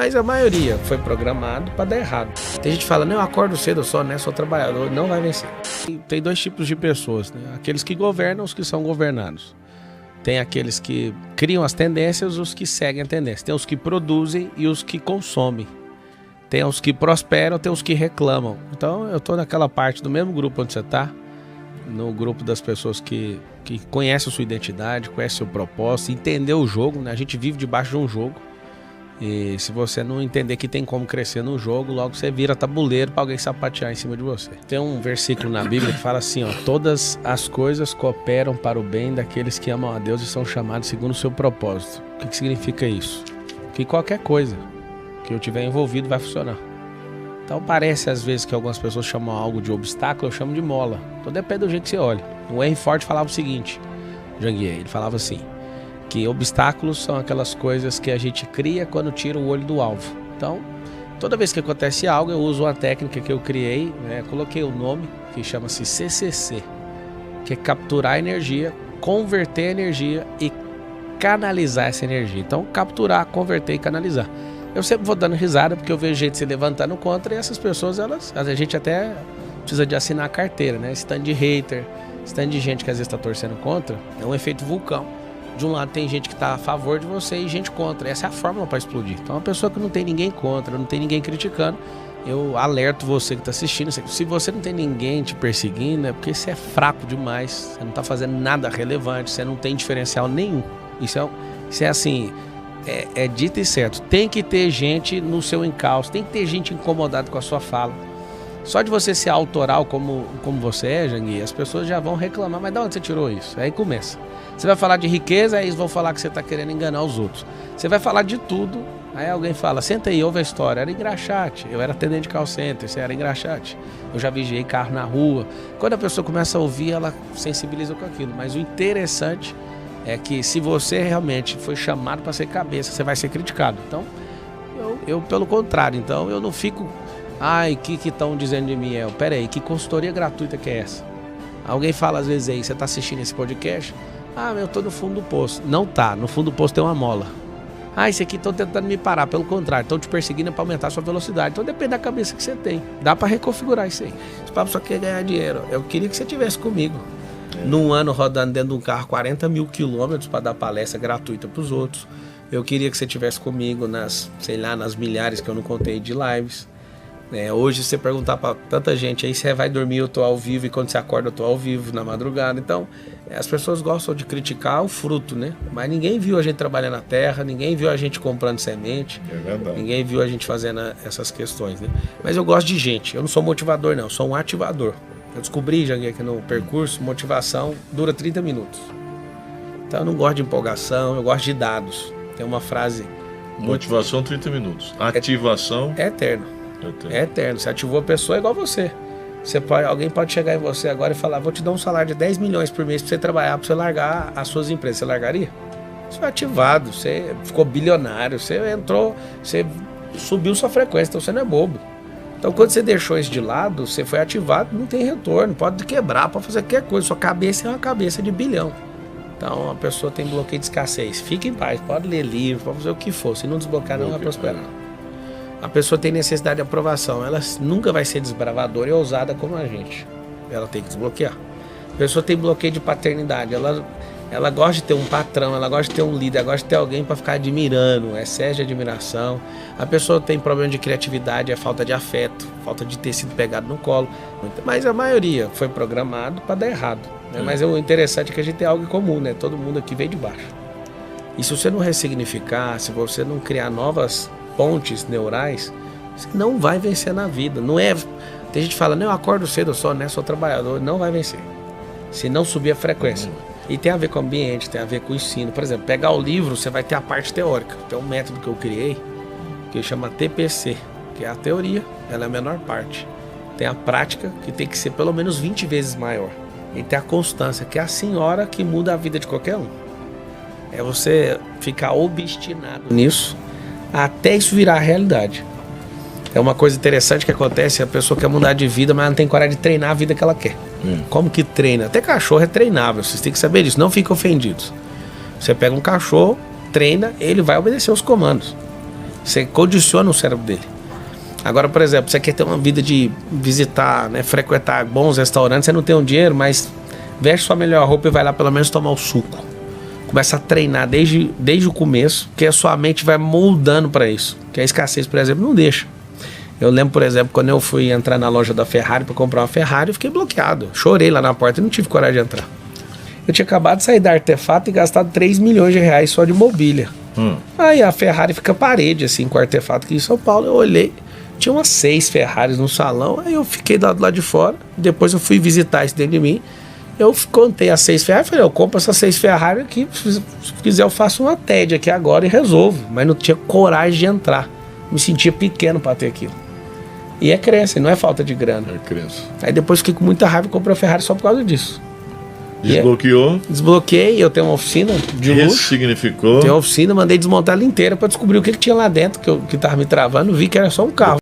Mas a maioria foi programado para dar errado. Tem gente que fala, não, eu acordo cedo, eu sou honesto, sou trabalhador, não vai vencer. Tem dois tipos de pessoas, né? Aqueles que governam, os que são governados. Tem aqueles que criam as tendências, os que seguem a tendência. Tem os que produzem e os que consomem. Tem os que prosperam, tem os que reclamam. Então eu tô naquela parte do mesmo grupo onde você tá, no grupo das pessoas que conhecem a sua identidade, conhecem o seu propósito, entendeu o jogo, né? A gente vive debaixo de um jogo. E se você não entender que tem como crescer no jogo, logo você vira tabuleiro para alguém sapatear em cima de você. Tem um versículo na Bíblia que fala assim, ó: todas as coisas cooperam para o bem daqueles que amam a Deus e são chamados segundo o seu propósito. O que significa isso? Que qualquer coisa que eu tiver envolvido vai funcionar. Então parece às vezes que algumas pessoas chamam algo de obstáculo, eu chamo de mola. Então depende do jeito que você olha. O Henry Ford falava o seguinte, Janguier, ele falava assim, que obstáculos são aquelas coisas que a gente cria quando tira o olho do alvo. Então, toda vez que acontece algo, eu uso uma técnica que eu criei, né? Coloquei o nome, que chama-se CCC, que é capturar energia, converter energia e canalizar essa energia. Então, capturar, converter e canalizar. Eu sempre vou dando risada, porque eu vejo gente se levantando contra, e essas pessoas, a gente até precisa de assinar a carteira, né? Esse tanto de hater, esse tanto de gente que às vezes está torcendo contra, é um efeito vulcão. De um lado tem gente que está a favor de você e gente contra. Essa é a fórmula para explodir. Então, uma pessoa que não tem ninguém contra, não tem ninguém criticando, eu alerto você que está assistindo. Se você não tem ninguém te perseguindo, é porque você é fraco demais. Você não está fazendo nada relevante, você não tem diferencial nenhum. Isso é assim, é dito e certo. Tem que ter gente no seu encalço, tem que ter gente incomodada com a sua fala. Só de você ser autoral como você é, Jangui, as pessoas já vão reclamar, mas de onde você tirou isso? Aí começa. Você vai falar de riqueza, aí eles vão falar que você está querendo enganar os outros. Você vai falar de tudo, aí alguém fala, senta aí, ouve a história. Era engraxate, eu era atendente de call center, você era engraxate. Eu já vigiei carro na rua. Quando a pessoa começa a ouvir, ela sensibiliza com aquilo. Mas o interessante é que se você realmente foi chamado para ser cabeça, você vai ser criticado. Então, eu pelo contrário, então eu não fico... Ai, que estão dizendo de mim? Peraí, que consultoria gratuita que é essa? Alguém fala às vezes aí, você está assistindo esse podcast? Ah, eu tô no fundo do poço. Não tá, no fundo do poço tem uma mola. Ah, esse aqui estão tentando me parar, pelo contrário, estão te perseguindo para aumentar a sua velocidade. Então depende da cabeça que você tem. Dá para reconfigurar isso aí. Esse papo só quer ganhar dinheiro. Eu queria que você estivesse comigo. Num ano rodando dentro de um carro 40 mil quilômetros para dar palestra gratuita para os outros. Eu queria que você estivesse comigo nas milhares que eu não contei de lives. Hoje, se você perguntar para tanta gente aí, você vai dormir, eu tô ao vivo, e quando você acorda, eu tô ao vivo na madrugada. Então, as pessoas gostam de criticar o fruto, né? Mas ninguém viu a gente trabalhando na terra, ninguém viu a gente comprando semente, ninguém viu a gente fazendo essas questões, né? Mas eu gosto de gente, eu não sou motivador não, eu sou um ativador. Eu descobri, já aqui no percurso, motivação dura 30 minutos. Então eu não gosto de empolgação, eu gosto de dados. Tem uma frase... Motivação 30 minutos, ativação... É eterno. É eterno, você ativou a pessoa igual você. Alguém pode chegar em você agora e falar, vou te dar um salário de 10 milhões por mês para você trabalhar, para você largar as suas empresas. Você largaria? Você foi ativado, você ficou bilionário, você entrou, você subiu sua frequência, então você não é bobo. Então quando você deixou isso de lado, você foi ativado, não tem retorno, pode quebrar, pode fazer qualquer coisa, sua cabeça é uma cabeça de bilhão. Então a pessoa tem bloqueio de escassez, fique em paz, pode ler livro, pode fazer o que for, se não desbloquear não vai prosperar. A pessoa tem necessidade de aprovação, ela nunca vai ser desbravadora e ousada como a gente. Ela tem que desbloquear. A pessoa tem bloqueio de paternidade, ela gosta de ter um patrão, ela gosta de ter um líder, ela gosta de ter alguém para ficar admirando, excesso de admiração. A pessoa tem problema de criatividade, é falta de afeto, falta de ter sido pegado no colo. Mas a maioria foi programado para dar errado. Né? Mas o interessante é que a gente tem algo em comum, né? Todo mundo aqui veio de baixo. E se você não ressignificar, se você não criar novas pontes neurais, você não vai vencer na vida. Não é. Tem gente que fala, não, eu acordo cedo, eu sou honesto, sou trabalhador. Não vai vencer. Se não subir a frequência. E tem a ver com o ambiente, tem a ver com o ensino. Por exemplo, pegar o livro, você vai ter a parte teórica. Tem um método que eu criei, que chama TPC, que é a teoria, ela é a menor parte. Tem a prática, que tem que ser pelo menos 20 vezes maior. E tem a constância, que é a senhora que muda a vida de qualquer um. É você ficar obstinado nisso, até isso virar realidade. É uma coisa interessante que acontece, a pessoa quer mudar de vida, mas ela não tem coragem de treinar a vida que ela quer. Como que treina? Até cachorro é treinável, vocês têm que saber disso, não fiquem ofendidos. Você pega um cachorro, treina, ele vai obedecer os comandos. Você condiciona o cérebro dele. Agora, por exemplo, você quer ter uma vida de visitar, né, frequentar bons restaurantes, você não tem um dinheiro, mas veste sua melhor roupa e vai lá pelo menos tomar o suco. Começa a treinar desde o começo, que a sua mente vai moldando para isso. Que a escassez, por exemplo, não deixa. Eu lembro, por exemplo, quando eu fui entrar na loja da Ferrari para comprar uma Ferrari, eu fiquei bloqueado. Chorei lá na porta e não tive coragem de entrar. Eu tinha acabado de sair da Artefato e gastado 3 milhões de reais só de mobília. Aí a Ferrari fica parede, assim, com o Artefato aqui em São Paulo. Eu olhei, tinha umas 6 Ferraris no salão, aí eu fiquei do lado de fora. Depois eu fui visitar isso dentro de mim. Eu contei as 6 Ferrari, falei, eu compro essas 6 Ferrari aqui, se quiser eu faço uma TED aqui agora e resolvo. Mas não tinha coragem de entrar. Me sentia pequeno para ter aquilo. E é crença, não é falta de grana. É crença. Aí depois fiquei com muita raiva e comprei a Ferrari só por causa disso. Desbloqueou. Desbloqueei, eu tenho uma oficina de luxo. Ressignificou. Tenho uma oficina, mandei desmontar ela inteira para descobrir o que tinha lá dentro, que tava me travando. Vi que era só um carro.